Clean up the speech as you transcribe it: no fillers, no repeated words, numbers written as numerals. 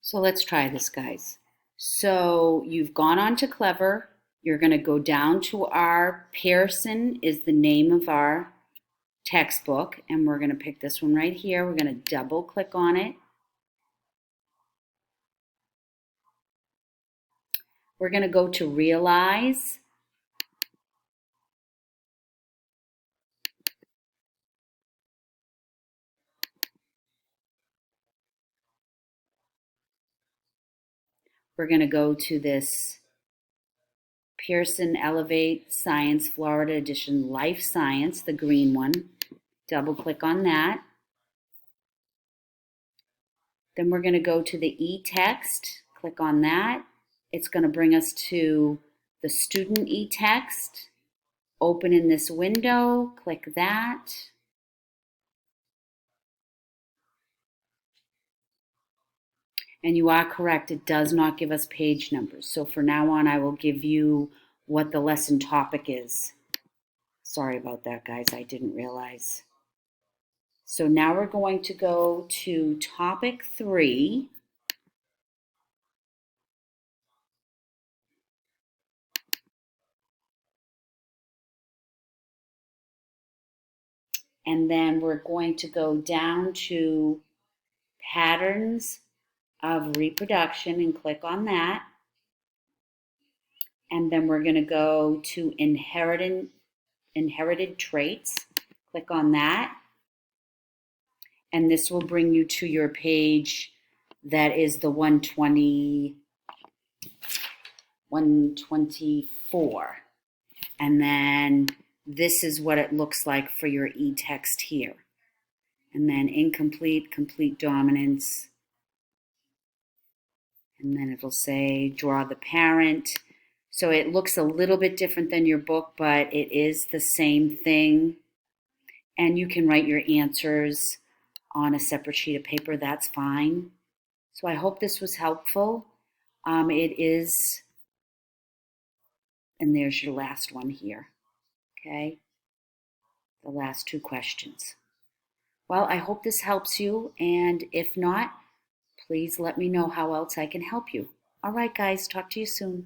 So let's try this, guys. So you've gone on to Clever. You're going to go down to our Pearson is the name of our textbook, and we're going to pick this one right here. We're going to double click on it. We're going to go to Realize. We're going to go to this Pearson Elevate Science Florida Edition Life Science, the green one. Double click on that. Then we're going to go to the e-text. Click on that. It's going to bring us to the student e-text. Open in this window. Click that. And you are correct, it does not give us page numbers. So for now on, I will give you what the lesson topic is. Sorry about that, guys, I didn't realize. So now we're going to go to topic 3. And then we're going to go down to patterns of reproduction and click on that. And then we're going to go to inherited traits. Click on that. And this will bring you to your page that is the 124. And then this is what it looks like for your e-text here. And then incomplete, complete dominance. And then it'll say draw the parent. So it looks a little bit different than your book, but it is the same thing. And you can write your answers on a separate sheet of paper, that's fine. So I hope this was helpful. It is, and there's your last one here, okay? The last 2 questions. Well, I hope this helps you, and if not, please let me know how else I can help you. All right, guys, talk to you soon.